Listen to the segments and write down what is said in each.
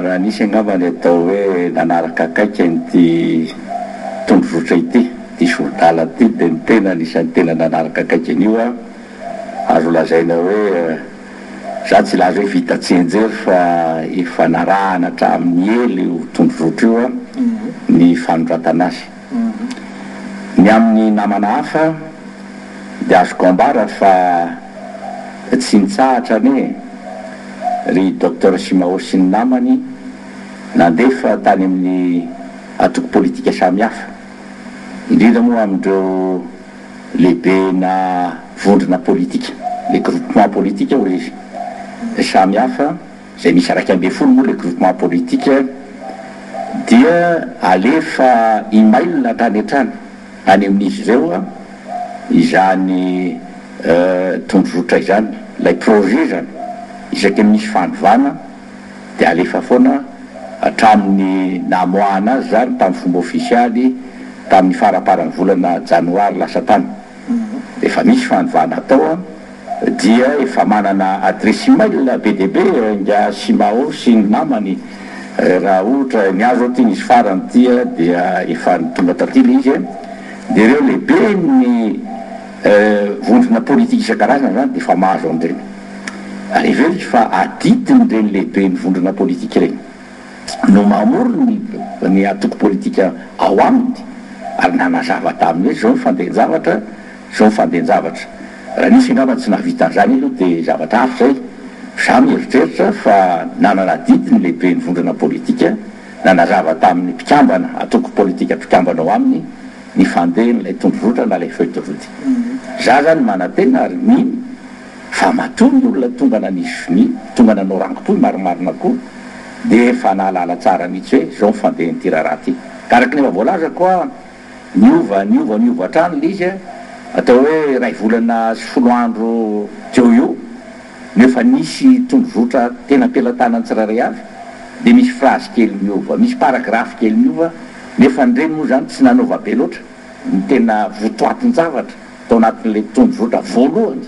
raha nisy angambany atao hoe nanaraka akaikany ty tondrovotra ity ty sorodala ty de ny tena anisan'ny tena nanaraka akaikany io a azo lazaina hoe za tsy laza hoe vita tsenjery fa efa narahana hatramin'ny ely io tondrovotra io a ny fanondratana azy ny amin'ny namana hafa de azoko ambara fa tsy nitsahatra ane ry docteur Simao sy ny namany nandefa tany amin'ny atoko politika samihafa indrindra moa amindreo lehibe na vondrona politika le groupement politika ho izy samihafa zay misy araiky ambe folo moa le groupement politika dia alefa email hatrany hatrany any amin'izy ireo a izany tondrovotra izany lay projet zany isaky misy fandovana de alefa foana hatramin'ny namoana azy zany tamin'ny fomba ofisialy tamin'ny faraparan'ny volana janoary lasa tany efa misy fandovana atao a dia efa manana adresse email BDB nga Simao sy ny namany raha ohatra niazo aty nisy farany dia dia efa tonga tatily izy de reo lehibe ny vondrona politika isan-karazana zany de efa mahazo an'ireny ary velitry fa aditiny reny lehibe ny vondrona politika reny no mamoro ny atoko politika ao aminy ary nanazava taminy hoe zao ny fandenjavatra zao ny fandenjavatra raha nisy angamba tsy nahavita an'izany aloha de zavatra hafa zay za mieritreritra fa nanana aditiny lehibe ny vondrona politika nanazava tamin'ny mpikambana atoko politika mpikambana ao aminy ny fandehan'ilay tondrovotra na lay feuille de route za zany manantena ary miny fa matoy ny olona tonga nanisy tonga nanao rangopoy marimarina koa de fa nahalala tsara mihitsy hoe zao nyfandehan'ny ty raharaha ty karaky nefa voalaza koa niova hatrany le izy atao hoe ray volana sy folo andro teo io nefa nisy tondrovotra tena pelatana ny tsiraray avy de misy phrase kely miova misy paragraphe kely miova nefa nireny moa zany tsy nanova be loatra ny tena votoatiny zavatra tao anatin'le tondrovotra voalohany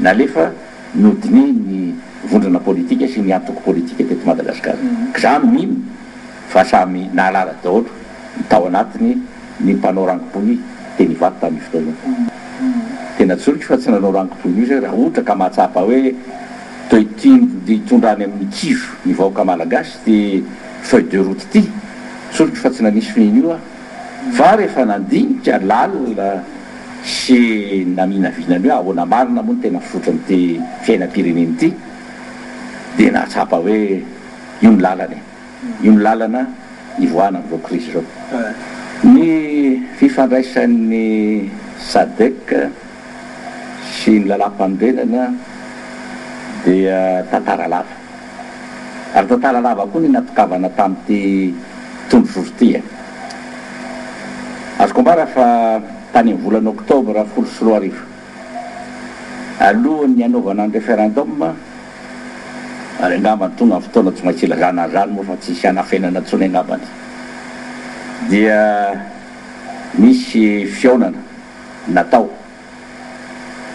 nalefa nodiny ny vondrona politika sy ny atoko politika teto Madagasikara ka za mino fa samy nahalala daholo tao anatiny ny mpanao rangopoy teny ivato tamin'ny fotoana tena tsolotry fa tsy nanao rangopoy misy raha ohatra ka mahatsapa hoe itondrany amin'ny kivo ny vahoaka malagasy ty feuille de route ty tsolotry fa tsy nanisy fininy io a fa rehefa nandinika lalina sy naminavinany hoe ahoana marina moa ny tena fisotrany ty fiainam-pireneny ty de nahatsapa hoe io ny lalana io ny lalana ivoana am'izao crise zao ny fifandraisan'ny SADC sy ny lalam-panorenana dia tantara lava ary tantara lava koa ny natokavana tamin'ity tondrovory ty azoko ambara fa tany amin'ny volana oktobra 14 alohan'ny anaovana ny référendum ary angambany tonga amin'ny fotoana tsy maintsy ilazana zany moa fa tsisy anafenana ntsony angambany dia misy fionana natao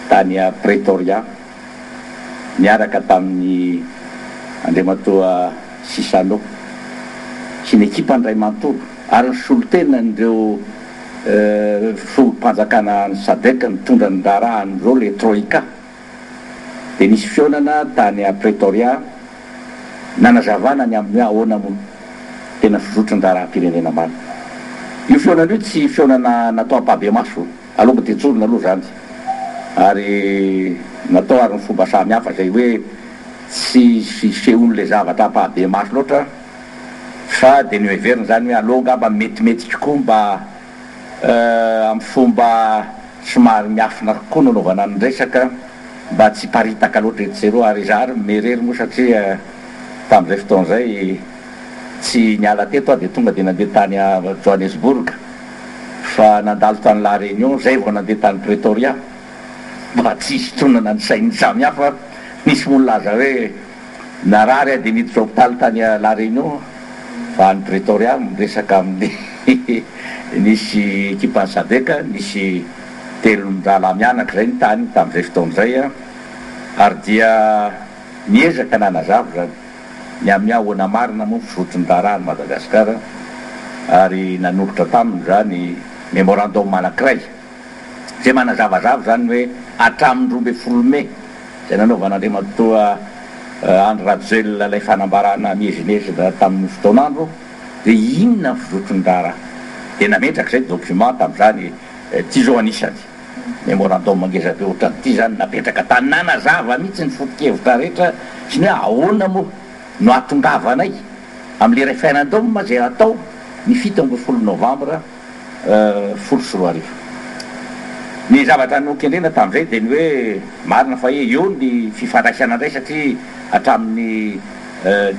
tany a Pretoria miaraka tamin'ny andriamatoa Sisano sy ny ekipa ndray manontolo ary ny solotena n'ireo mpanjakana ny SADC mitondra ny raharahanyzao le troika de nisy fionana tany a Pretoria nanazavana ny amin'ny ahoana moa tena fizotry ny raharaham-pirenena maro io fionana io tsy fionana natao ampabe maso aloha de tsorona aloha zany ary natao ary ny fomba samy hafa zay hoe tsy fehony le zavatra ampabe maso loatra fa de ny heveriny zany hoe aloha ngamba metimety tokoa mba amin'ny fomba somary miafina kokoa nanaovana ny resaka mba tsy paritaka loatra etsero ary zary merery moa satria tamin'izay fotoana zay tsy niala teto de tonga de nandeha tany a Johannesburg fa nandalo tany la Réunion zay vao nandeha tany Pretoria mba tsisy tonana ny sainy samy hafa misy mololaza hoe narary de niditra hôpitaly tany a la Réunion fa ny Pretoria miresaka amin'ny nisy ekipa ny SADC nisy telon-drala mianaka zay ny tany tamin'izay fotoana zay ary dia niezaka nanazavo zany ny amin'ny ahoana marina moa fisotron-draharaha ny Madagasikara ary nanolotra taminy zany memorandum anankiray zay manazavazava zany hoe hatramin'ny 12 Mai zay nanaovan'Andriamatoa Andry Rajoelina ilay fanambarana mihezinezina tamin'ny fotoanandro dia inona ny fisotron-draharaha dia nametraka zay document tamin'izany ty zao anisany memorandum mangeza be ohatran'ity zany napetraka tany nanazava mihitsy ny foto-kevitra rehetra sy ny hoe ahoana moa no atongavanay amin'le référendum zay atao ny 17 Novambra 2021. Ny zavatra nokendrena tamin'izay dia ny hoe marina fa eo ny fifandraisana indray satria hatramin'ny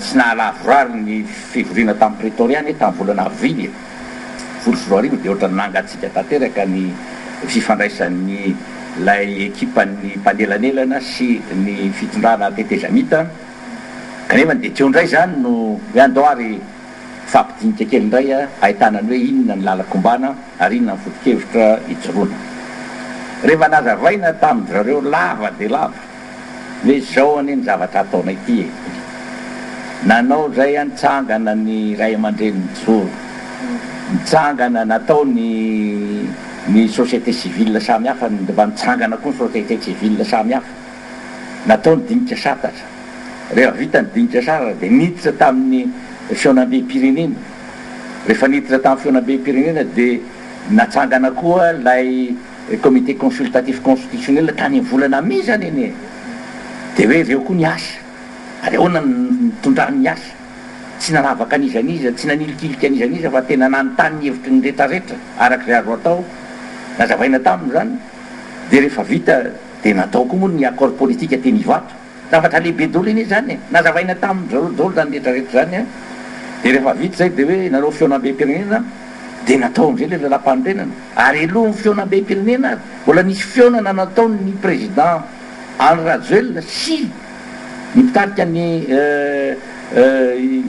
tsy nahalavorary ny fivoriana tamin'ny Pretoria tamin'ny volana Avrily 2021 dia ohatra nangatsika tanteraka ny fifandraisan'ny lay ekipan'ny mpanelanelana sy ny fitondrana tetezamita kanefa dia teo indray zany no andoary fampidinika kely indray ahitanany hoe inona ny lalakombana ary inona ny foto-kevitra ijoroana. Rehefa nazavaina tamin'ny zareo lava dia lava hoe zao anie ny zavatra ataonay ity nanao zay nitsangana ny ray aman-dreny mijoro nitsangana natao ny société civile samihafa mba nitsangana koa ny société civile samihafa natao ny dinika satatra rehefa vita ny dinika satra dia niditra tamin'ny fionam-be-pirenena rehefa niditra tamin'ny fionam-be-pirenena dia natsangana koa lay comité consultatif constitutionnel tany amin'ny volana Mai zany eny dia hoe reo koa ny asa ary ahoana nitondrany ny asa tsy nanavaka an'izaniza tsy nanilikiliky an'izaniza fa tena nanontany ny hevitry ny rehetrarehetra arak'izay azo atao nazavaina taminy zany dia rehefa vita dia natao koa moa ny accord politique teny Ivato zavatra lehibe dolo iny zany nazavaina taminy dolo zany rehetrarehetra zany dia rehefa vita zay dia hoe nanao fionam-be-pirenena dia natao am'izay le lalam-panorenana ary alohan'ny fionam-be-pirenena mbola nisy fionana natao ny président Andry Rajoelina sy ny mpitarika ny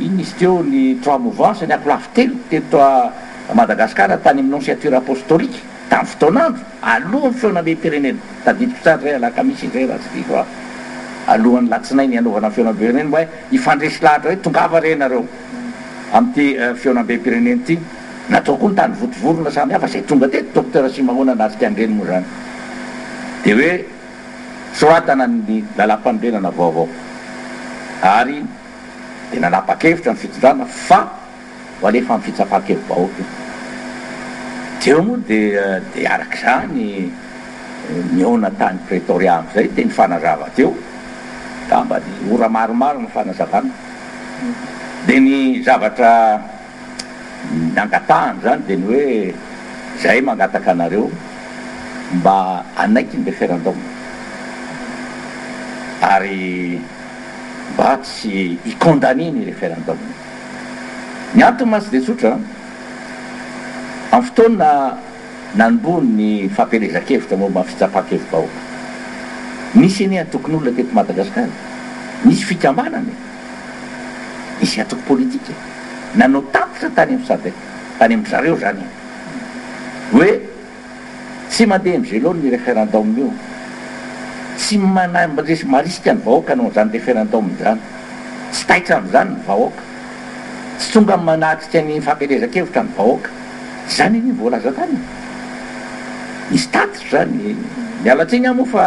ino izy teo ny 3 mouvance ny akolafy telo teto a Madagasikara tany amin'ny nonciature apostolique tamin'ny fotoanandro alohan'ny fionam-be-pirenena tadidiko tsara zay alakamisy zay raha tsy diso alohan'ny latsinainy anaovana fionam-be-pirenena hoe ifandresy lahatra hoe tongava re nareo amin'ity fionam-be-pirenena ity natao koa ny tany votovorona samihafa zay tonga teto docteur Simahoana nasika andreny moa zany dia hoe soratana ny lalam-panorenana vaovao ary dia nanapa-kevitra ny fitondrana fa ho alefa amin'ny fitsapakevim-bahoaka teo moa dia arak'izany niona tany Pretoria am'izay dia ny fanazava teo damba ny ora maromaro ny fanazavana dia ny zavatra nangatahany zany dia ny hoe zay mangataka anareo mba anaiky ny référendum ary mba tsy hicondamné ny référendum ny antony masy dia tsotra amin'ny fotoana nanomboany ny fampelezan-kevitra momba fitsapakevim-bahoaka nisy eny atokony olona teto Madagasikara nisy fikambanany nisy atoko politika nanao tapitra tany amin'ny sadek tany amin'ny zareo zany hoe tsy mandeha mizelona ny référendum io tsy marisika ny vahoaka nao zany référendum zany tsy taitra amin'izany ny vahoaka tsy tonga manatrika ny fampelezan-kevitra ny vahoaka zany iny voalaza tany nisy tatitra zany mialatsiny aho moa fa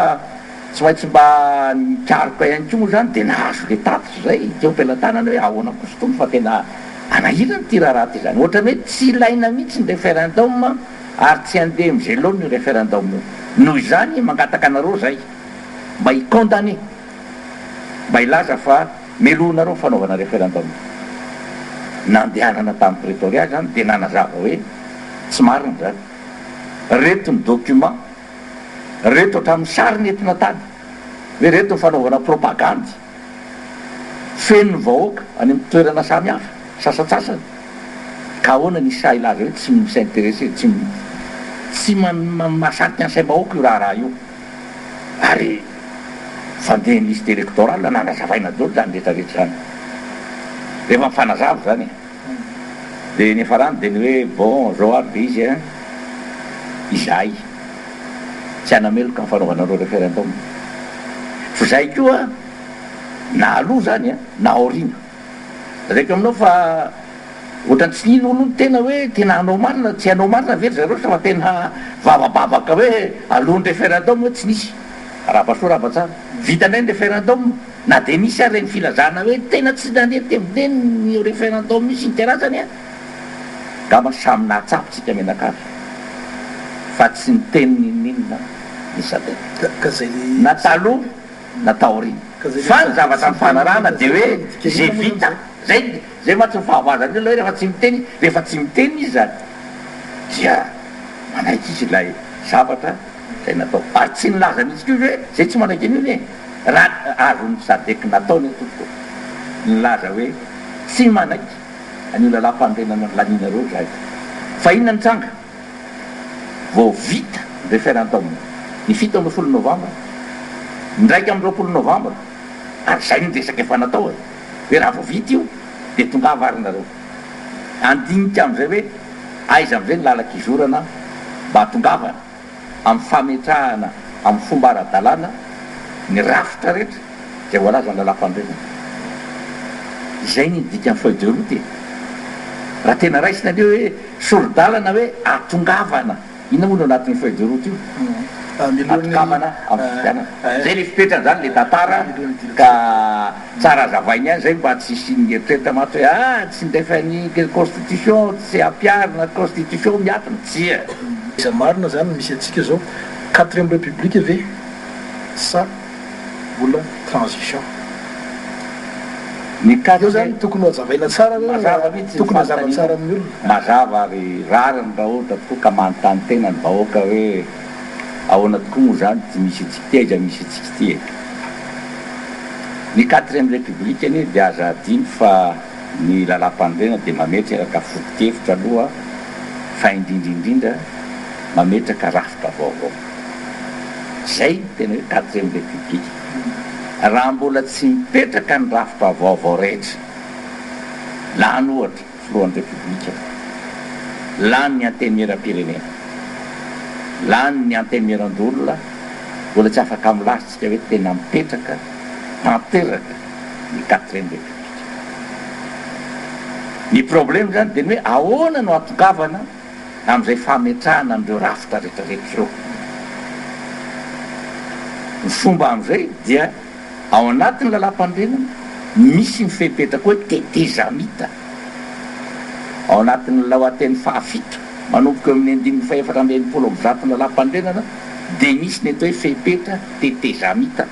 tsy maintsy mba nikaroka ihany koa moa zany dia nahazo le tatitra zay teo am-pelantanana hoe ahoana kostomy fa tena anahirany ty raharaha ty zany ohatra hoe tsy ilaina mihitsy ny référendum ary tsy andeha mizelona ny référendum io noho izany mangataka anareo zay mba hicondamné mba ilaza fa melonareo ny fanaovana référendum nandehanana tamin'ny Pretoria zany dia nanazava hoe tsy marina zany reto ny document reto hatramin'ny sary ny entina tany hoe reto ny fanaovana propagandy feno ny vahoaka any amin'ny toerana samihafa sasatsasany ka ahoana nisy saha ilaza hoe tsy s'intéressé tsy mahasarika ny saim-bahoaka io raha io ary fandehan'ny liste électorale nanazavaina dolo zany rehetrarehetra zany rehefa mifanazava zany dia nefa rano dia ny hoe bon zao aby izy izahay tsy anameloka ny fanaovanareo référendum fa zay koa na aloha zany na aoriana raika aminao fa ohatrany tsy nino olo ny tena hoe tena anao marina tsy anao marina very zareo sa fa tena vavababaka hoe alohan'ny référendum hoe tsy nisy rahapasoa rahapatsara vitandray ny référendum na de misy ary reny filazana hoe tena tsy nandeha temideny ny référendum misy nyterazany a gama samy nahatsapitsika menakavy fa tsy ny tenin'inona na taloha na taorina fa ny zavatra mifanarahana de hoe zay vita zay mahatsy mifahavazany olo hoe rehefa tsy miteny izy zany dia manaiky izy ilay zavatra zay natao ary tsy nilaza mihitsy koa hoe zay tsy manaiky an'io ne raha azony sadeky nataony tokoa nilaza hoe tsy manaiky an'io lalam-pandrenana laninareo zay fa inona nitsanga vao vita référendum ny fito amby folo novambra ndraiky amby 20 novambra ary zay nyresaka efa natao hoe raha vao vita io de tonga avarynareo andinika am'izay hoe aiza am'izay ny lalak'izorana mba hatongavana amin'ny fametrahana amin'ny fomba ara-dalàna ny rafitra rehetra zay voalaza ny lalam-pandrenana izay ny dika amin'ny feuille de route raha tena raisina leo hoe sorodalana hoe atongavana inona moa no anatin'ny feuille de route io atokavana amin'ny fifidianana zay le fipetrany zany le tantara ka tsara azavainy any zay mba tsy siny eritreritra maty hoe tsy ndefany constitution tsy ampiarina constitution miatona tsia iza marina zany misy atsika zao 4e république ve sa mbola transition ny eo zany tokony hazavaina tsara tokony hazava tsara amin'ny olona mazava ary rariny raha ohatra tokoa ka manontany tena ny vahoaka hoe ahoana tokoa moa zany tsy misy atsika ty aiza misy atsika ty ny 4e république any de aza adiny fa ny lalam-pandrena de mametraka foto-kevitra aloha fa indrindrindrindra mametraka rafitra vaovao zay tena hoe 4e république raha mbola tsy mipetraka ny rafitra vaovao rehetra lany ohatra filohan'ny république lany ny antenimieram-pirenena lany ny antenimieran-dolona mbola tsy afaka milasitsika hoe tena mipetraka tanteraka ny 4e république ny problème zany de ny hoe ahoana no atongavana am'izay fametrahana am'ireo rafitra rehetrarehetra reo ny fomba am'izay dia ao anatin'ny lalam-pandrenana misy ny fepetraka hoe tetezamita ao anatin'ny laoateny fahafito manomboka amin'ny 5 lalam-pandrenana de misy ny atao hoe fepetra tetezamita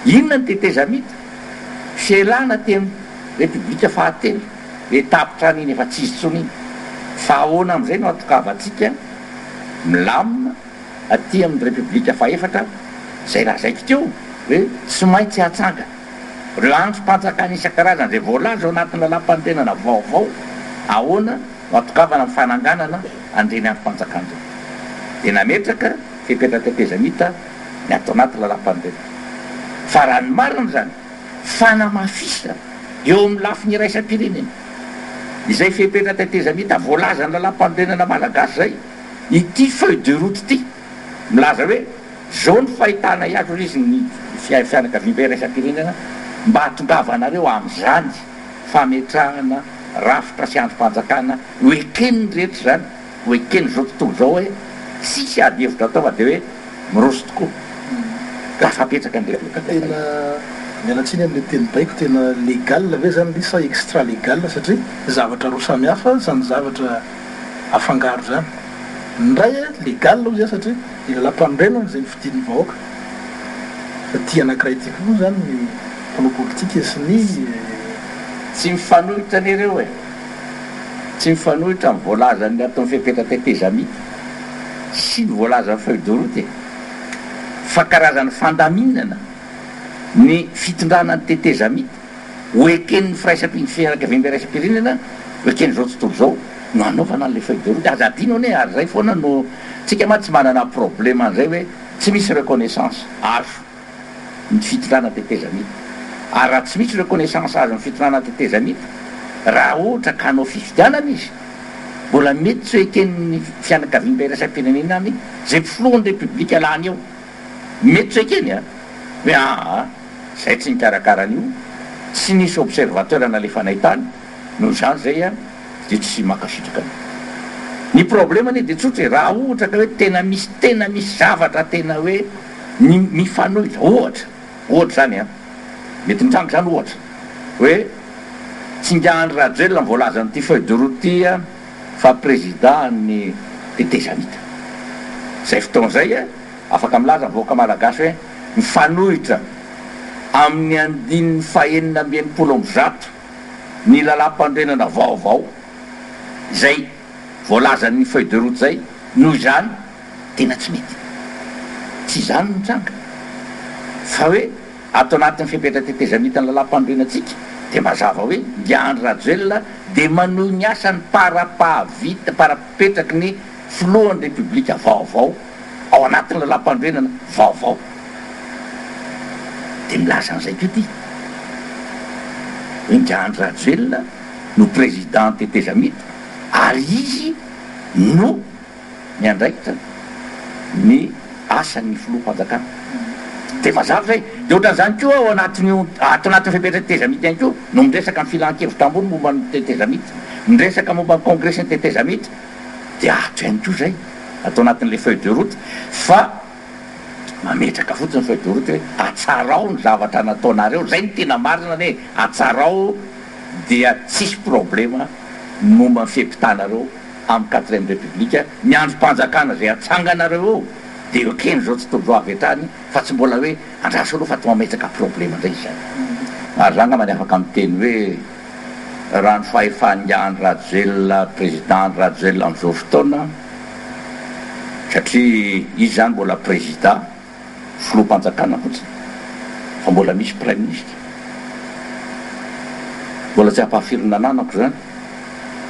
inona ny tetezamita fielana teny république fahatelo le tapitra an'iny efa tsy izy tsoniny fa ahoana am'izay no atokavatsika milamina aty amin'ny république faefatra zay raha zaiky teo hoe tsy maintsy hatsanga reo androm-panjakana isan-karazana zay voalaza ao anatin'ny lalam-pandrenana vaovao ahoana no atokavana amin'ny fananganana andreny androm-panjakana zao de nametraka fepetra tetezamita ny atao anaty lalam-pandrenana fa raha ny marina zany fanamafisa eo amin'ny lafiny iraisam-pirenena izay fepetra tetezamita voalaza ny lalam-pandrenana malagasy zay ity feuille de route ty milaza hoe zao ny fahitana iazo izy ny fianakaviam-be iraisam-pirenena mba hatongavanareo am'izany fametrahana rafitra sy androm-panjakana hoekeniny rehetra zany hoekeny zao tontolo zao hoe sisy ady hevitra atao fa de hoe miroso tokoa raha fapetraka ny tena mialatsiny am'le teny baiko tena légal ve zany li sa extra légal satria zavatra roa samy hafa zany zavatra afangaro zany ndray légal o zay satria ny lalam-pandrenana zay nyfidin'ny vahoaka fa ty anankiray ty koa zany ny mpanao politika sy ny tsy mifanohitra an'ireo tsy mifanohitra amin'ny voalaza ny atao fepetra tetezamita sy ny voalaza ny feuille de route fa karazany fandaminana ny fitondrana ny tetezamita hoeken'ny fianakaviam-be raisam-pirenena hoekeny zao tontolo zao no anaovana an'le feuille de route aza adino ane ary zay foana no tsika ma tsy manana problème an'izay hoe tsy misy reconnaissance azo ny fitondrana tetezamita ary raha tsy misy reconnaissance azo ny fitondrana tetezamita raha ohatra ka anao fifidianana izy mbola mety tsy hoeken'ny fianakaviam-be raisam-pirenena any zay mpifilohan'ny république alany eo mety tsy hoekeny hoe zay tsy nikarakaranyio tsy nisy observateur nalefa anay tany noho zany zay a de tsy makasitraka ny problema anie de tsotra raha ohatra ka hoe tena misy zavatra tena hoe mifanohitra ohatra zany a mety mitrango zany ohatra hoe Tsingahandry Rajoelina voalaza n'ity feuille de route ty a fa président ny tetezamita zay fotoana zay a afaka milaza voaka malagasy hoe mifanohitra amin'ny andininy fahenina amby enimpolo amby zato ny lalam-pandrenana vaovao zay voalazan'ny feuille de route zay noho zany tena tsy mety tsy zany mitranga fa hoe ato anatin'ny fipetra tetezamita ny lalam-pandrenatsika de mazava hoe Tsingahandry Rajoelina de manohy ny asany para-pahavita para-petraky ny filohan'ny republika vaovao ao anatin'ny lalam-pandrenana vaovao de milaza an'izay ko ty Tsingahandry Rajoelina no président tetezamita ary izy no miandraikitra ny asan'ny filoham-panjakana de mazava zay de ohatran'izany koa ao anatin'ny fipetra tetezamita ihany koa no miresaka ny filan-kevitra ambony momba ny tetezamita miresaka momba ny congrès ny tetezamita de ato ihany koa zay atao anatin'le feuille de route fa mametraka fotsiny feuille de route hoe atsarao ny zavatra nataonareo zay ny tena marina ne atsarao dia tsisy problema momba ny fiampitanareo amin'ny 4e république ny androm-panjakana zay atsanganareo eo de okeny zao tsy tobo avy etrany fa tsy mbola hoe andraso aloha fa to mametraka problema ndray zany ary zany ngambany afaka miteny hoe raha ny fahefan'ny Tsingahandry Rajoelina président Rajoelina am'izao fotoana satria izy zany mbola président filoham-panjakana fotsiny fa mbola misy prime ministre mbola tsy ampahafirina ananako zany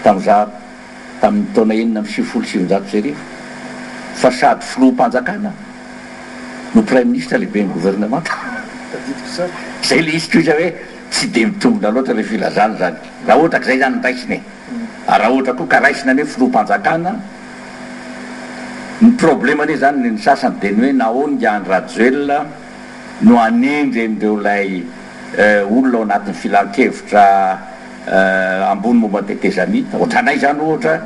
tamin'ny taona 1997 fa sady filoham-panjakana no prime ministre lehibe ny gouvernement zay le izy ko izy hoe tsy de mitombona loatra le filazana zany raha ohatra zay zany nraisiny raha ohatra koa ka raisina ny hoe filoham-panjakana ny problema ane zany ny sasany de ny hoe nahoany Tsingahandry Rajoelina no anendry am'ireo lay olona ao anatin'ny filan-kevitra ambony momba tetezamita ohatranay zany ohatra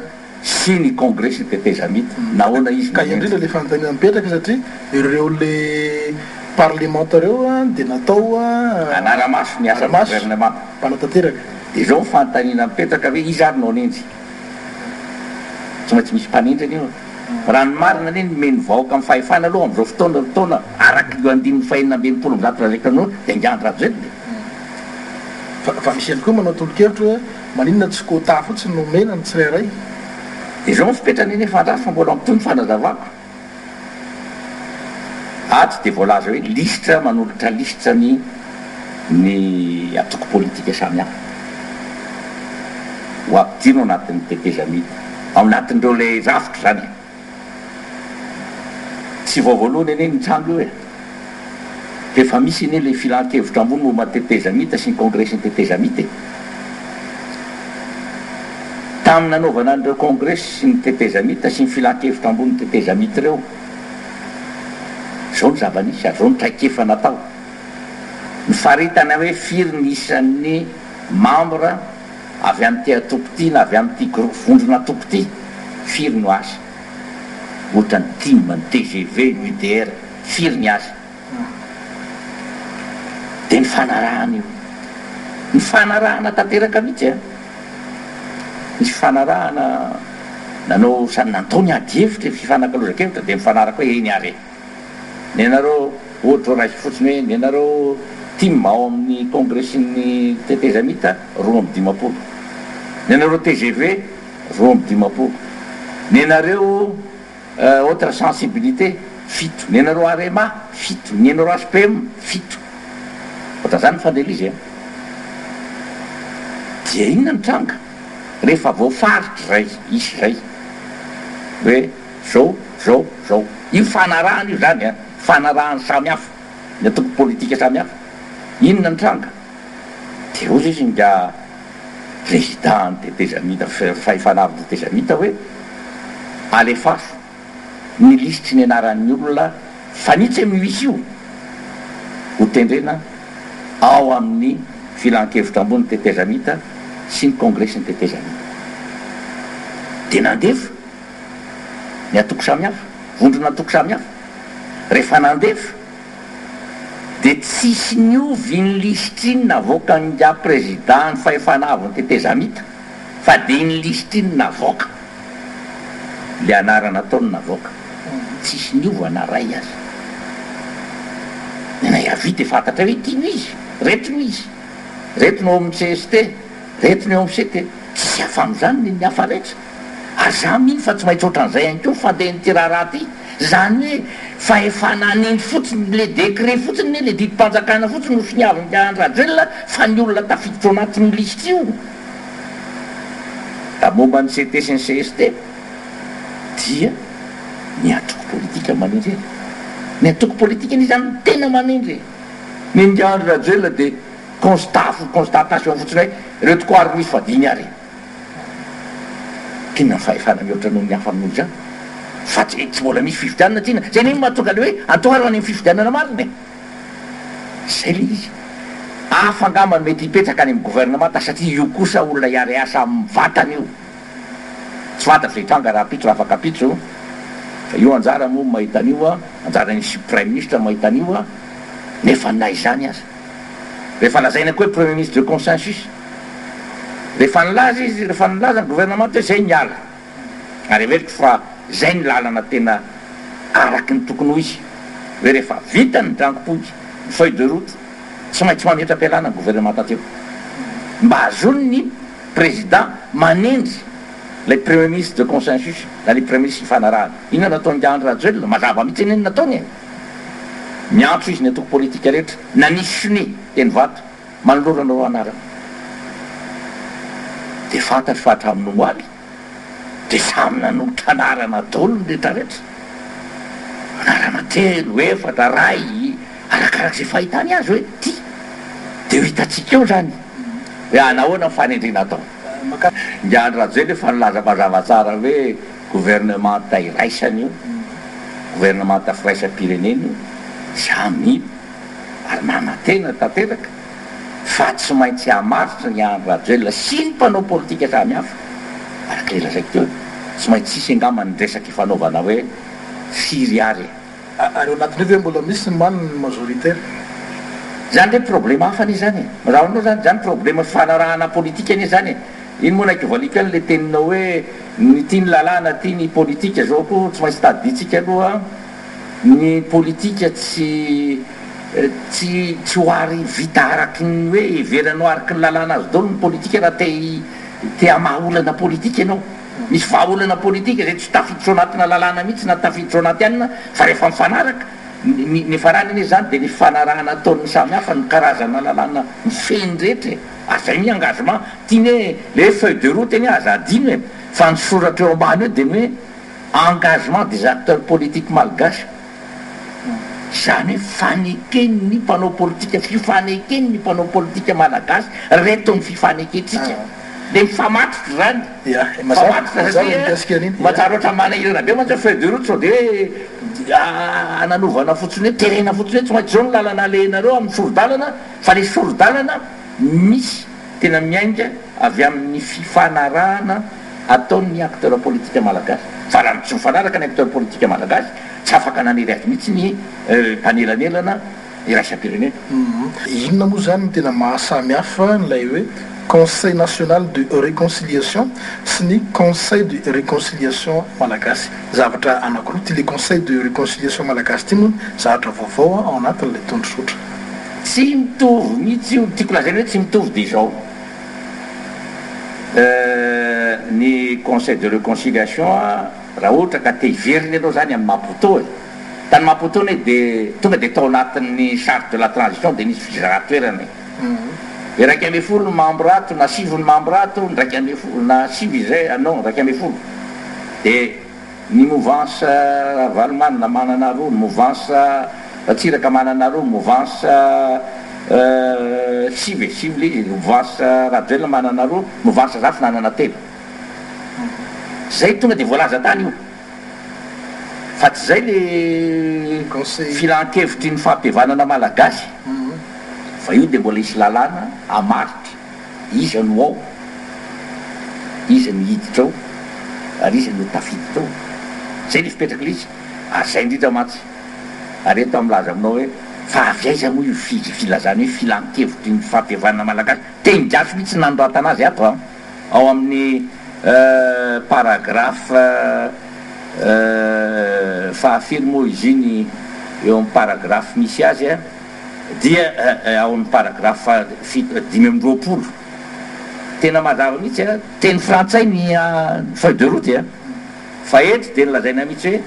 sy ny congrès ny tetezamita nahoana izy ka indrindra le fanontaniana mipetraka satria ireo le parlementa reo a de natao anara-maso ny asa gouvernement mpanatanteraka de zao fanontaniana mipetraka hoe izy ary no anendry tsy maintsy misy mpanendry io raha ny marina ane ny meny vahoaka amin'ny fahefana aloha am'izao fotoana araky io andininy fahenina amby enimpolo amby zato raha no de Tsingahandry Rajoelina fa misy ihany koa manao tolo-kevitra hoe maninona tsy quota fotsiny no mena ny tsirairay de zao fipetrany eny fandraso fa mbola mitoy ny fanazavako ato de voalaza hoe listra manolotra listra ny atoko politika samihafa ho ampidino anatin'ny tetezamita ao anatin'ireo le rafitra zany tsy vaovoalohany ene ny trano io de efa misy ene le filan-kevitra ambony momba tetezamita sy ny congrès ny tetezamita tamin'ny nanaovana an'ireo congrès sy ny tetezamita sy ny filan-kevitra ambony tetezamita ireo zao ny zava-nisy ary zao ny traikefa natao ny faritana hoe firy ny isan'ny membre avy amin'ty atoko ty na avy amin'ty vondrona atoko ty firy no asa ohatra ny TIM, ny TGV, ny UDR firy ny asa de ny fanarahana io ny fanarahana tanteraka mihitsy a misy fanarahana nanao sany nantao ny ady-hevitra fifanankalozan-kevitra de mifanaraka hoe eny ary ny anareo ohatra raisy fotsiny hoe ny anareo TIM ao amin'ny congrès ny tetezamita 2:10 ny anareo TGV 2:10 ny anareo autre sensibilité fito ny anareo AREMA fito ny anareo SPM fito ohatra zany fandelizy dia inona ny tranga rehefa voafaritra zay isy zay hoe zao io fanarahana io zany a fanarahany samihafa ny atoko politika samihafa inona ny tranga de ozy izy nga président tetezamita fahefanavy tetezamita hoe alefaso ny listry ny anaran'ny olona fanitsy misy io ho tendrena ao amin'ny filan-kevitra ambony tetezamita sy ny congrès ny tetezamita dia nandefa ny atoko samihafa vondrona atoko samihafa rehefa nandefa dia tsisy niovy ny listriny navoaka nga président ny fahefanavy ny tetezamita fa dia ny listriny navoaka le anarana ataony navoaka tsisy niovy anaray azy nenay avita fantatra hoe tiano izy retino izy retino eo amin'ny CST retino eo amin'ny CT tsisy hafa am'izany ny hafa rehetra ary za miny fa tsy maintsy ohatran'izay any ko fandehany ty raharaha ty zany hoe fahefananiny fotsiny le décret fotsiny le didim-panjakana fotsiny no finiaviny Andradrelona fa ny olona tafiditra ao anatin'ny listy io da momba ny CT sy ny CST dia ny atoko politika manindry ny atoko politika ny zany tena manindry ny Andradrelona dia constatation fotsiny hoe ireo toko ary misy fadiny ary tena fahefana mihoatra noho ny hafa amin'olo zany fa tsy mbola misy fifidianana tiana zay ny mahatonga le hoe atoaro any amin'ny fifidianana mariny zay le izy afangamany mety hipetraka any amin'ny gouvernemanta satria io kosa olona hiary asa amin'ny vatany io tsy fantatra zay tranga raha pitro raha afaka pitro fa io anjara moa mahitan'io a anjara nisy premier ministre mahitan'io a nefa nay zany azy rehefa lazaina koa hoe premier ministre de consensus rehefa nilaza izy rehefa nilaza ny gouvernemanta hoe zay niala ary everiko fa zay ny lalana tena araky ny tokony ho izy hoe rehefa vita ny drangopoky ny feuille de route tsy maintsy mametra am-pialana ny gouvernemanta teo mba azony ny président manendry le premier ministre de consensus na le premier ministre ifanarahana ino nataony Andradrelona mazava mihitsy eny nataony e miantso izy ny atoko politika rehetra na nisy sini teny vato manolorana ro anarana dia fantatry fa hatramin'ny oaly dia samy nanolotra anarana dolo ny rehetra rehetra anarana telo efatra ray arakarak'izay fahitany azy hoe ty dia ho hitatsika eo zany hoe anahoana ny fanendrena atao ny Andradrelona fa nilaza mazava tsara hoe gouvernemanta iraisany io gouvernemanta firaisam-pirenena io samy ary manatena tanteraka fa tsy maintsy hamaritra ny Andradrelona sy ny mpanao politika samy hafa araka le lazaiko teo tsy maintsy sisy angamany resaky fanaovana hoe firy ary ary ao anatin'io hoe mbola misy ny maniny majoritaire zany le problema hafa anie zany e raha anao zany problema fanarahana politika anie zany e iny moa naiky voaliko any le teninao hoe ny tia ny lalàna tia ny politika zao koa tsy maintsy taditsika aloha ny politika tsy hoary vita araky ny hoe heveranao araky ny lalàna azy dolo ny politika raha te amaolana politika ianao misy vahaolana politika zay tsy tafiditra ao anatina lalàna mihitsy na tafiditra ao anaty anina fa rehefa mifanaraka ny farany anie zany dia ny fanarahana ataon'ny samy hafa ny karazana lalàna mifeny rehetra ary zay mi engagement tiany hoe le feuille de route eny aza adino e fa nysoratra eo ambany eo dia ny hoe engagement des acteurs politiques malgasy zany hoe fanekeny ny mpanao politika fifanekeny ny mpanao politika malagasy reto ny fifanekentsika dia mifamatitra zany mifamatitra satria matsara oatra manahirana be mantsy feuille de route sao dia hoe ananovana fotsiny hoe terena fotsiny hoe tsy maintsy zao ny lalana alehinareo amin'ny sorodalana fa le sorodalana misy tena miainga avy amin'ny fifanarahana ataon'ny acteur politika malagasy fa raha tsy mifanaraka ny acteur politika malagasy tsy afaka nanery azy mihitsy ny mpanelanelana iraisam-pirenena inona moa zany tena mahasamy hafa nilay hoe conseil national de réconciliation sy ny conseil de réconciliation malagasy zavatra anankiroa ty le conseil de réconciliation malagasy ty moa zavatra vaovao ao anatin'lay tondrosotra tsy mitovy mihitsy io tiako lazany hoe tsy mitovy dia zao ny conseil de réconciliation raha ohatra ka te hiveriny ianao zany amin'ny Maputo e tany Maputo ny dia tonga dia tao anatin'ny charte de la transition dia nisy fizaratoerany e raiky amby folo ny membre ato na sivy ny membre ato ndraiky amby folo na sivy izay non raiky amby folo dia ny mouvance Valmanina manana roa ny mouvance Ratsiraka manana roa mouvance sivy le izy mouvance Radrelona manana roa mouvance Zafy nanana telo zay tonga dia voalaza tany io fa tsy zay le filan-kevitry ny fampihavanana malagasy fa io dia mbola isy lalàna amaritra iza no ao iza no hiditra ao ary iza no tafiditra ao zay le fipetraka lizy ary zay indrindra matsy ary eto amilaza aminao hoe fa avy aiza moa io filazana hoe filan-kevitry ny fampihavanana malagasy teny gasy mihitsy nanonratana azy ato a ao amin'ny paragraphe fahafelo moa izy iny eo amin'ny paragraphe misy azy a dia ao amin'ny paragraphe 5 tena mazava mihitsy a teny frantsay ny feuille de route a fa eto dia nylazaina mihitsy hoe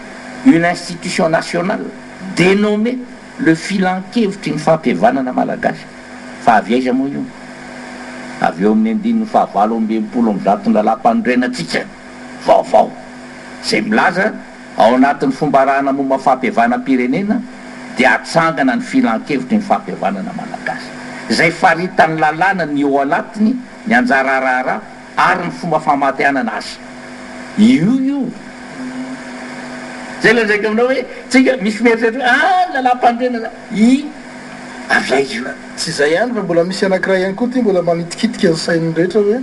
une institution nationale dénommée le filan-kevitry ny fampihavanana malagasy fa avy aiza moa io avy eo amin'ny andininy fahavalo ambinipolo am'zato ny lalam-panondrenatsika vaovao zay milaza ao anatin'ny fombarahana momba fampihavana-pirenena dia atsangana ny filan-kevitry ny fampihavanana malagasy zay faritany lalàna ny eo anatiny ny anjara raharaha ary ny fomba famatianana azy io zay la zaiky aminao hoe tsika misy mieritreritra lalam-pandrenana avy aiza io tsy zay ihany fa mbola misy anankiray ihany koa ty mbola manitikitika ny sainy rehetra hoe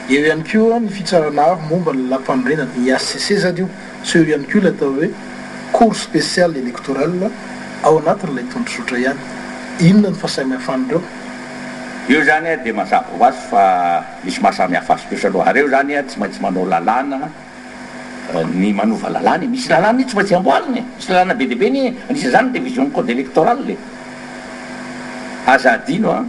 eo ihany koa ny fitsarana momba ny lalam-pandrenana ny ACC zany io sy eo ihany koa la atao hoe cour spécial électoral ao anatin'ilay tondrosotra ihany inona ny fahasamihafandreo io zany a dia mazava ho azy fa misy mahasamihafa azy kosa aloha areo zany a tsy maintsy manao lalàna ny manova lalàna misy lalàna tsy maintsy amboariny misy lalàna be deabe ny anisa zany division code électoral le aza adino a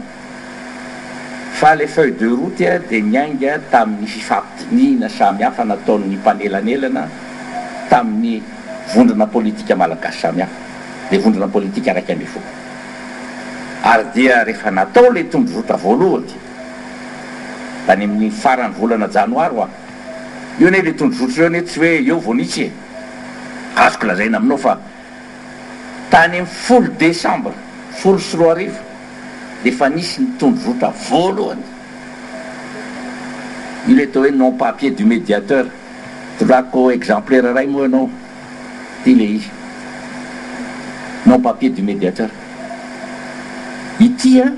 fa le feuille de route a dia niainga tamin'ny fifampitiniana samihafa nataon'ny mpanelanelana tamin'ny vondrona politika malagasy samihafa le vondrona politika araiky amby foko ary dia rehefa natao le tondrozotra voalohany tany amin'ny farany volana janoary ho a io ne le tondrozotra eo ne tsy hoe eo voanitsy e azoko lazaina aminao fa tany amin'ny 10 décembre 13 dia fa nisy ny tondrozotra voalohany io le atao hoe non papier du médiateur tolako exemplaire ray moa anao ty le izy non papier du médiateur ity a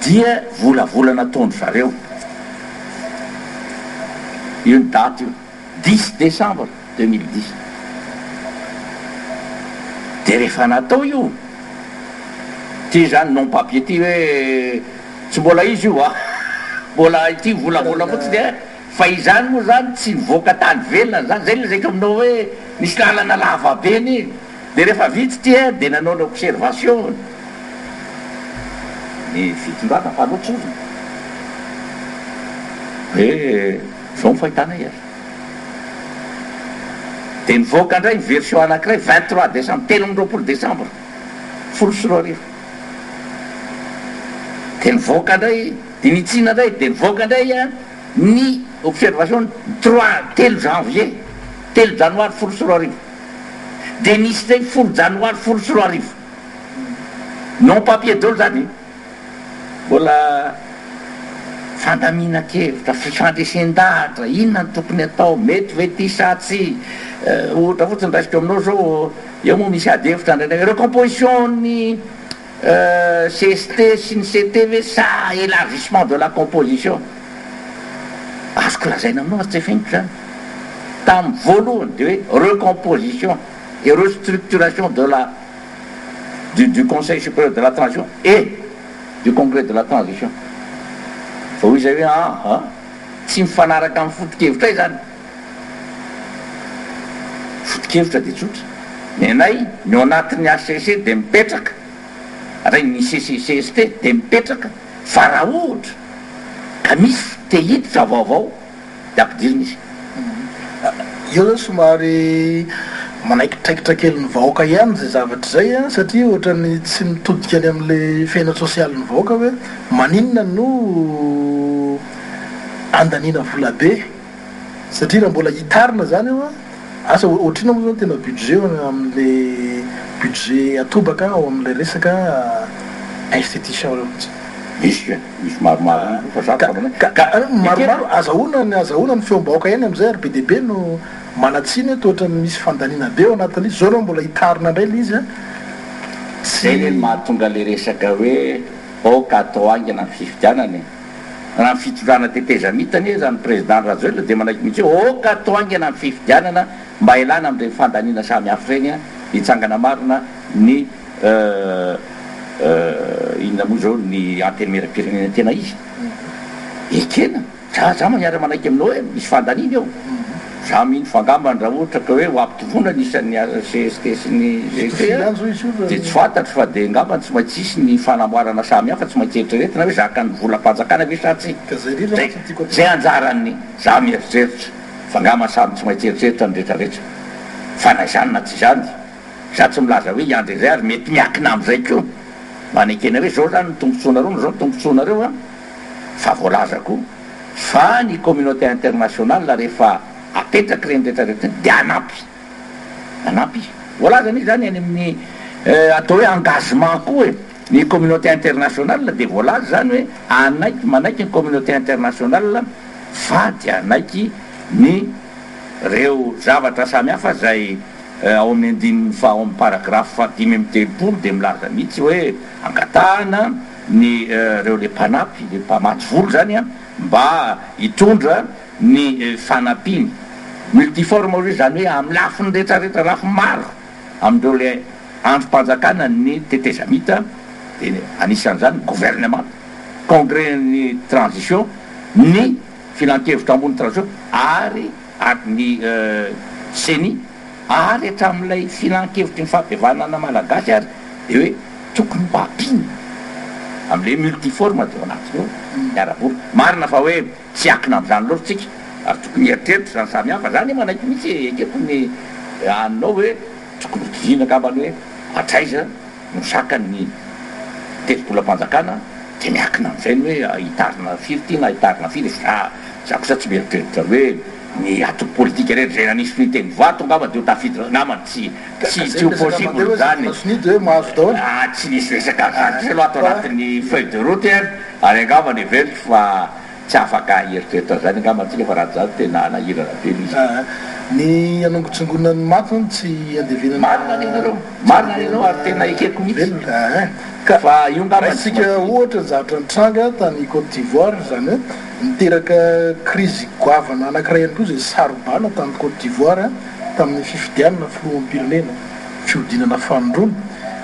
dia volavolana tondro zareo io ny date io 10 décembre 2010 dia rehefa natao io ty zany non papier ty hoe tsy mbola izy io a mbola ity volavola fotsiny a fa izany moa zany tsy nivoaka tany velona zany zay le zaiky aminao hoe misy lalana lavabe ny dia rehefa vitsy ty a dia nanao ny observation ny fitondrana falotsony hoe zao ny fahitana iazy dia nivoaka indray ny version anankiray 23 décembre 13 décembre 13 dia nivoaka indray dia nitsina indray dia nivoaka indray a ny observation 3 janvier 3 janoary 13 dia nisy zay 10 janoary 13 non papier dolo zany mbola fandaminakevitra fifandresen-dahatra inona ny tokony atao mety ve ty sa tsy ohatra fotsiny raisiko aminao zao eo moa misy ady hevitra ndraindray recomposition ny CST sy ny CTV sa élargissement de la composition azoko lazaina aminao azy tsy efainiko zany tamin'ny voalohany dia hoe recomposition et restructuration de la du conseil supérieur de la transition et du congrès de la transition fa hoy zay hoe tsy mifanaraka amin'ny foto-kevitra y zany foto-kevitra dia tsotra ny anay ny ao anatin'ny ACC dia mipetraka ray ny CST dia mipetraka fa raha ohatra ka misy te hiditra vaovao dia ampidirina izy io zany somary manaikitraikitra kely ny vahoaka ihany zay zavatra zay a satria ohatrany tsy mitodika any amin'le fiaina sosialy ny vahoaka hoe maninona no andaniana vola be satria raha mbola hitarina zany eo a asa ohatrina moa zany tena budget amin'le budget atobaka ao amin'le resaka institution reo misy maromaro maromaro azahoana ny feom-bahoaka ihany am'izay ary be deabe no manatsiny hoe tohatra misy fandaniana be ao anatin'izy zao reo mbola hitarina indray le izy a zay le mahatonga le resaka hoe oka atao angana ny fifidianany raha ny fitondrana tetezamitany zany président Rajoelina dia manaiky mihitsy hoe oka atao angana ny fifidianana mba ilana amin'ireny fandaniana samy hafa ireny a hitsangana marina ny inona moa zao ny antenimera-pirenena tena izy ekena za maniara manaiky aminao hoe misy fandaniana eo za mihino fangambany raha ohatra ka hoe ho ampitovona nisan'ny CST sy ny GT dia tsy fantatro fa dia ngambany tsy maintsy isy ny fanamboarana samy hafa tsy maintsy eritreretina hoe zaka ny volam-panjakana ve sa tsy zay anjarany za mieritreritra fangambany samy tsy maintsy eritreritra ny rehetrarehetra fa na izany na tsy izany za tsy milaza hoe iandry izay ary mety miakina amin'izay koa manekena hoe zao zany ny tombontsoanareo na zao ny tombontsoanareo a fa voalazako fa ny communauté internationale rehefa apetraky reny rehetrarehetra dia anampy voalazany izy zany any amin'ny atao hoe engagement koa hoe ny communauté internationale dia voalaza zany hoe anaiky manaiky ny communauté internationale fa dia anaiky ny reo zavatra samy hafa zay ao amin'ny andininy fa ao amin'ny paragraphe dimy amby telopolo dia milaza mihitsy hoe angatahana ny reo le mpanapy le mpamaty volo zany a mba hitondra ny fanapiny multiforme hoe zany hoe amin'ny lafiny rehetrarehetra lafy maro amindreo le androm-panjakana ny tetezamita dia anisan'izany gouvernement congrès ny transition ny filan-kevitra ambony transition ary ny CENI ary hatramin'ilay filan-kevitry ny fampiavanana malagasy ary dia hoe tokony mba ampiny amin'le multiforme dia anatiny miarabolo marina fa hoe tsy akina amin'izany loatra tsika ary tokony eritreritra zany samy hafa zany manaiky mihitsy ekeko ny aninao hoe tokony hotovina ngambany hoe atraiza no sakany telopolo-mpanjakana dia miakina amin'izay ny hoe hitarina firy ty na hitarina firy za kosa tsy mieritreritra hoe ny atoko politika rehetra zay nanisy fiteny vato ngamba dia ho tafiditra namany tsy possible zany tsy nisy resaka zany aloha atao anatin'ny feuille de route ary angambany everitra fa tsy afaka hieritreritra zany angambantsika fa raha zany tena nahirana be izy ny anongotsongonany matony tsy andevenana marina anareo ary tena ekeko mihitsy fa io ngambatsika ohatra ny zavatra nitranga tany Côte d'Ivoire zany hoe niteraka crise goavana anankiray ihany koa zay sarobana tany Côte d'Ivoire tamin'ny fifidianana filoham-pirenena fiodinana fanondrona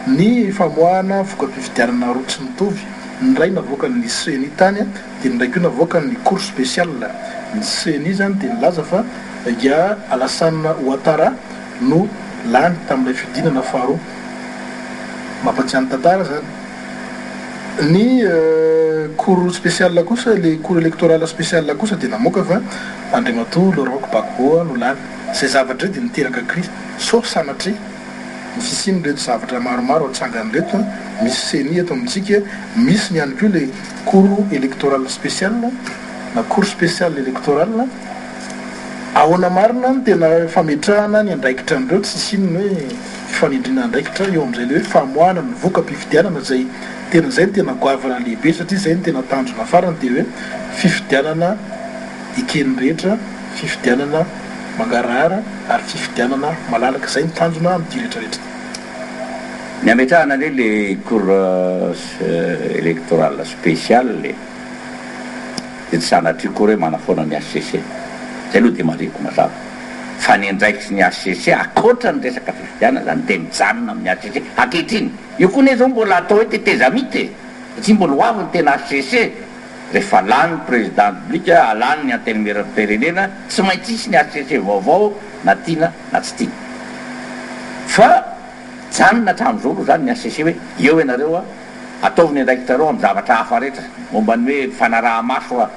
ny famoahana voka-pifidianana roa tsy mitovy ny ray navoakany CENI tany dia ny ray koa navoakany cour spéciale ny CENI zany dia nilaza fa ia Alassane Ouattara no lany tamin'ilay fiodinana faharoa mampatsiany tantara zany ny cour spéciale kosa le cour électorale spéciale kosa dia namoaka fa Andriamatoa Laurent Gbagbo no lany zay zavatra dia niteraka crise so sanatry ny fisiny reto zavatra maromaro atsangany reto misy CENI eto amintsika misy ny ihany koa le cour électorale spéciale na cour spéciale électorale ahoana marina ny tena fametrahana ny andraikitra an'ireo tsy sinony hoe fifanindrina andraikitra eo amin'izay le hoe famoahana ny voka-pifidianana zay tena zay ny tena goavana lehibe satria zay ny tena tanjona farany dia hoe fifidianana ikeny rehetra fifidianana mangarahara ary fifidianana malalaka zay ny tanjona amin'ity rehetrarehetra ny ametrahana ane le cour électorale spéciale dia tsy sanatria koa hoe manafoana ny HCC zay aloha dia mareko mazava fa ny andraikitry ny HCC akoatra ny resaka fifidianana zany dia mijanona amin'ny HCC ankehitriny io koa ne zao mbola atao hoe tetezamity satria mbola ho avy ny tena HCC rehefa lany président publique alany ny antenimera-pirenena tsy maintsy isy ny HCC vaovao na tiana na tsy tiana fa janona hatramin'izao aloha zany ny HCC hoe eo ianareo a ataovy ny andraikitrareo amin'ny zavatra hafa rehetra momba ny hoe fanaraha-maso a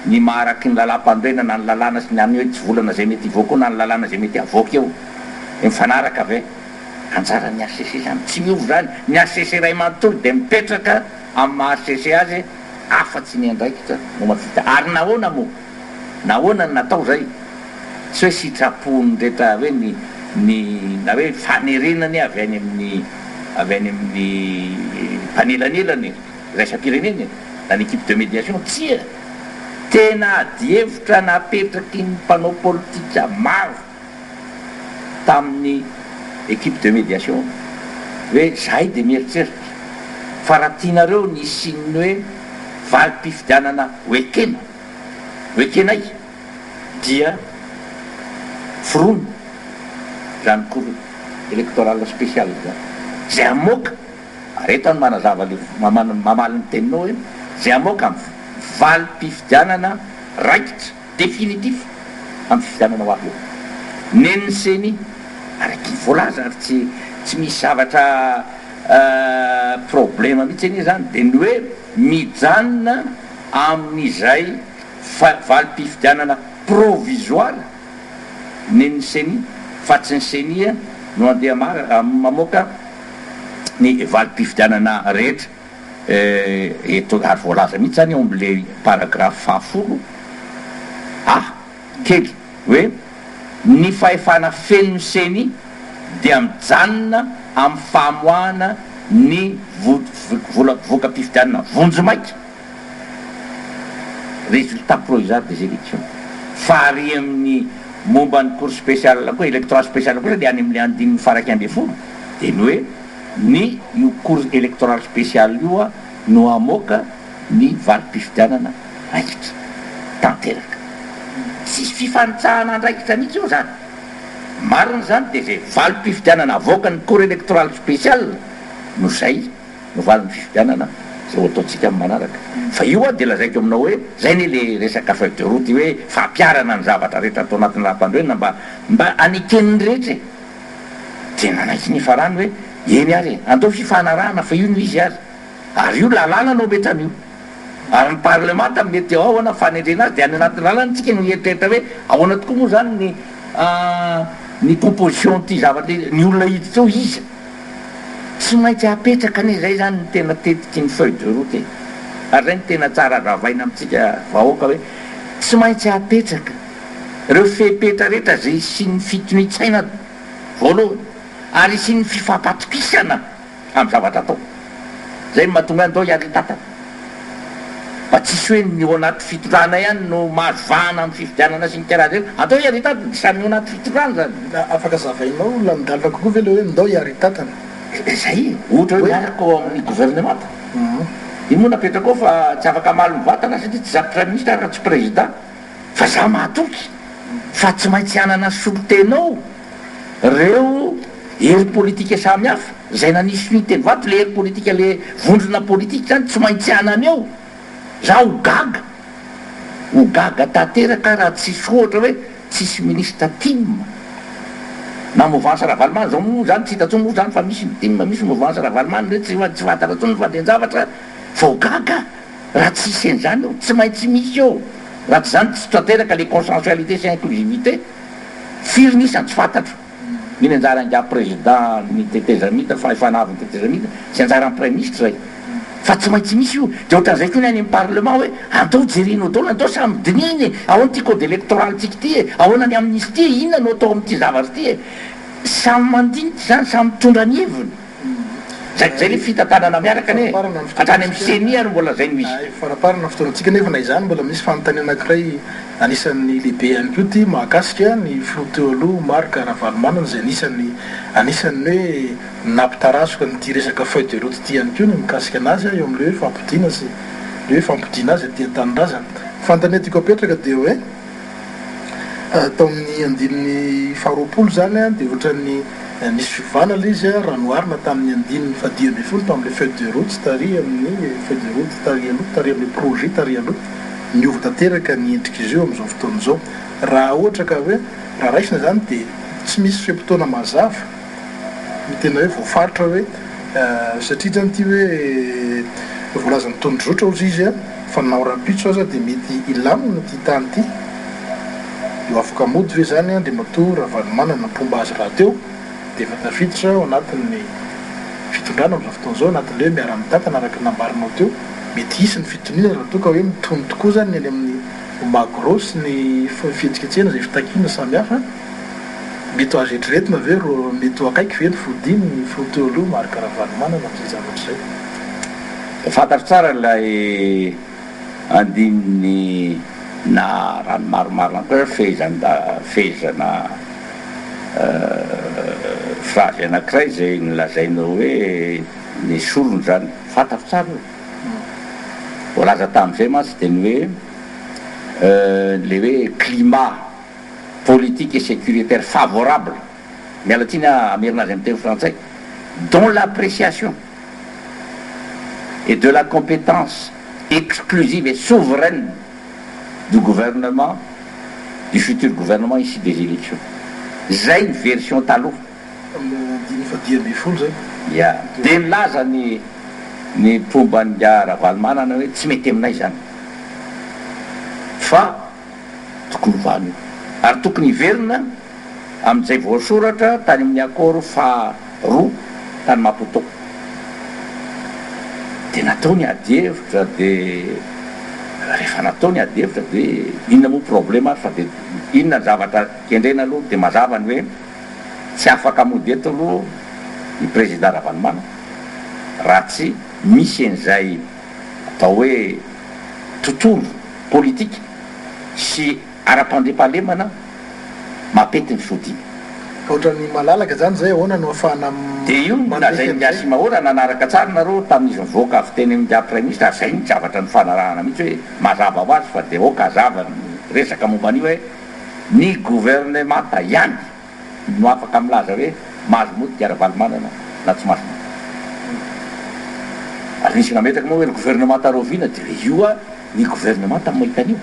ny maharaky ny lalam-pandrena na ny lalàna sy ny any hoe tsy volana zay mety ivoaka eo na ny lalàna zay mety avoaka eo mifanaraka ave anjara ny HCC zany tsy miovy zany ny HCC ray manontolo dia mipetraka amin'ny maha HCC azy afa-tsy ny andraikitra no mafita ary nahoana moa nahoana ny natao zay tsy hoe sitrapony rehetra hoe ny na hoe fanerenany avy any amin'ny mpanelanelany raisam-pireneny na ny équipe de médiation tsia tena adihevitra napetraky ny mpanao politika maro tamin'ny équipe de médiation hoe zahay dia mieritreritra fa raha tianareo ny sininy hoe valim-pifidianana oekena oekenay dia firony zany cour électoral spécial zany zay amoaka areto ny manazava le mamaly ny teninao hoe zay amoaka amin'ny valim-pifidianana raikitra définitif amin'ny fifidianana ho avy eo neniny seny araiky ny voalaza ary tsy misy zavatra problema mihitsy eny zany de ny hoe mijanona amin'izay valim-pifidianana provisoire neniny seny fa tsy ny senia no andeha mamoaka ny valim-pifidianana rehetra eto ary voalaza mihitsy zany eo am'le paragraphe fahafolo kely hoe ny fahefana feno seny dia mijanona amin'ny famoahana ny voka-pifidianana vonjy maika résultat provisoire des élections fa ary amin'ny momba ny cour spécial koa électoral spécial koa de any am'le andininy faraky ambe folo de ny hoe ny io cour électoral spécial io a no amoaka ny valim-pifidianana raikitra tanteraka tsisy fifanitsahana andraikitra mihitsy io zany mariny zany de zay valim-pifidianana avoaka ny cour électoral spécial no zay no valin'ny fifidianana zay ho ataotsika amin'ny manaraka fa io a de lazaiko aminao hoe zay ne le resaka feuille de route hoe fampiarana ny zavatra rehetra atao anatin'ny raha-pandroena mba anikeny rehetra de nanaiky ny farany hoe eny ary andao fifanarahana fa io no izy ary io lalàna nao metranyio ary ny parlement ta mety eo ahoana fanendrena azy de any anatin'ny lalàna tsika no eritreritra hoe ahoana tokoa moa zany ny composition ty zavatra ny olona hiditra eo izy tsy maintsy apetraka ane zay zany ny tena tetiky ny feuille de route ary zay ny tena tsara ravaina amitsika vahoaka hoe tsy maintsy apetraka reo fepetra rehetra zay sy ny fitonitsaina voalohany ary sy ny fifampatokisana amin'ny zavatra atao zay mahatonga andao iary tatana fa tsisy hoe ny ao anaty fitondrana ihany no mahazovahana amin'ny fifidianana sy ny karaha zay atao iary tatana samy ao anaty fitondrana zany afaka zavainao lamindalina kokoa ve le hoe ndao iary tatana zay ohatra hoe miaraka ao amin'ny gouvernement io moa napetraka ao fa tsy afaka maly mivatana satria tsy zany prime ministre raha tsy président fa za mahatoky fa tsy maintsy anana solotenao reo hery politika samy hafa zay nanisy fiteny vato le hery politika le vondrona politika zany tsy maintsy anany eo za ho gaga tanteraka raha tsisy ohatra hoe tsisy ministre tim na mouvance ravalemany zao moa zany tsy hitatso moa zany fa misy tim misy mouvance ravalemany re tsy fantatra tsony fandenjavatra fa ho gaga raha tsisy en'zany eo tsy maintsy misy eo raha tsy zany tsy tanteraka le consensualité sy inclusivité firy nisany tsy fantatro miny anjara anga président ny tetezamita fa ifanaviny tetezamita sy anjara ny prime ministre zay fa tsy maintsy misy io de ohatran'izay koa ny any amin'ny parlement hoe andao jerinao daolo andao samy dininy ahoana ty code électoral tsika ty ahoana ny amin'izy ty inona no atao amin'ity zavatra ty samy mandinitsy zany samy mitondra ny heviny zay le fitantanana miaraka ane atrany amin'ny senia no mbola zay no izy faraparana fotoanatsika nefa na izany mbola misy fanontany anakiray anisan'ny lehibe ihany ko ty mahakasika ny floteoloha marka ravalomanana zay anisan'ny hoe nampitarasoka nyty resaka feuille de route ty ihany ko ny mikasika anazy eo am'le hoe fampidina sy le hoe fampidina azy aty an-tanindrazana fantany tiako apetraka de hoe tao amin'ny andininy faharoapolo zany a de ohatran'ny nisy fivana le izy a ranoarina tamin'ny andininy fadimy amby folo tamin'le feuille de route tary amin'ny feuille de route tary aloha tary amin'ny projet tary aloha niova tanteraka ny endrika izy io am'izao fotoana zao raha ohatra ka hoe raha raisina zany de tsy misy fem-potoana mazava ny tena hoe voafaritra hoe satria zany ty hoe voalazany tondrozotra ozy izy a fa nao rapitso aza de mety ilamina ty tany ty io afaka mody ve zany a de mato ravalomanana mpomba azy raha teo de efa tafiditra ao anatin'ny fitondrana am'izao fotoana zao anatin'le hoe miara-mitantana araka nambarinao teo mety isy ny fitonina raha toa ka hoe mitony tokoa zany ny any amin'ny magro sy ny fihetsiketsehana zay fitakina samy hafa mety ho azo etreretina ve ro mety ho akaiky ve ny fodiny ny floteoloha marika ravalomanana am'zay zavatra zay fantatro tsara lay andininy na rano maromaro ankoa fehizana phrase anakiray zay nylazainao hoe ny solony zany fantatra tsara io volaza tamin'izay mantsy dia ny hoe le hoe climat politique et sécuritaire favorable miala tsiny amerina azy amin'ny teny frantsay dont l'appréciation et de la compétence exclusive et souveraine du gouvernement, du futur gouvernement ici des élections. Zay ny version taloha. Ya, dia nilaza ny mpomban'ny Ravalomanana hoe tsy mety aminay zany. Fa tokony vano. Ary tokony hiverina amin'izay voasoratra tany amin'ny akoro faharoa tany Maputo. Dia natao ny ady hevitra dia rehefa natao ny ady hevitra dia inona moa problema fa dia inona ny zavatra kendrena aloha dia mazava ny hoe tsy afaka mody eto aloha ny président Ravalomanana raha tsy misy an'izay atao hoe tontolo politika sy ara-pandriampahalemana mapety ny fodiana. Ohatran'ny malalaka zany zay ahoana no afahana dia io na zay miasy mahora nanaraka tsara nareo tamin'izy mivoaka avy teny amin'ny prime ministre zay ny zavatra ny fanarahana mihitsy hoe mazava ho azy fa dia oka azava resaka momba an'io hoe ny gouvernemanta ihany no afaka milaza hoe mahazo mody Ravalomanana na tsy mahazo mody. Ary nisy nametraka moa hoe ny gouvernemanta Rovina dia io ny gouvernemanta mahita an'io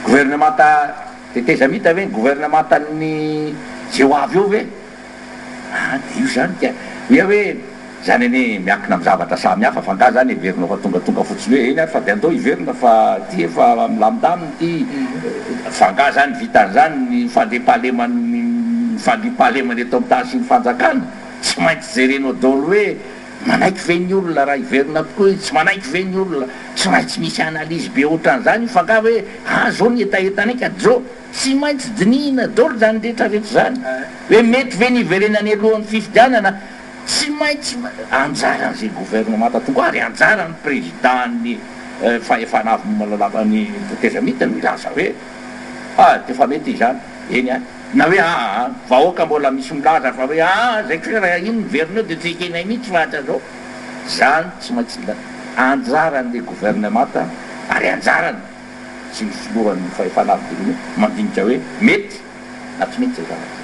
gouvernemanta teteza mita ve ny gouvernemanta ny zay ho avy eo ve dia io zany dia ia hoe zany ane miankina amin'ny zavatra samy hafa fa nga zany hiverina fa tongatonga fotsiny hoe eny ary fa dia andao hiverina fa ty efa milamindaminy ty fa nga zany vitan'izany ny fandriampahalemany eto amin'ny tany sy ny fanjakana tsy maintsy jerenao daholo hoe manaiky ve ny olona raha hiverina tokoa tsy manaiky ve ny olona tsy maintsy misy analyse be ohatran'izany fa nga hoe zao ny etaetana ka zao tsy maintsy dinihina daholo zany rehetrarehetra zany hoe mety ve ny hiverenany alohan'ny fifidianana tsy maintsy anjara an'izay gouvernemanta tonga ary anjara ny président ny fahefana avy malalavany teteza mita no milaza hoe tefa mety izany eny any na hoe vahoaka mbola misy milaza fa hoe zay koa raha iny miverina eo dia tsy ekenay mihitsy fa hatra zao zany tsy maintsy anjaran'le gouvernemanta ary anjarany sy misy lohan'ny fahefana avy mandinika hoe mety na tsy mety zay zavatra.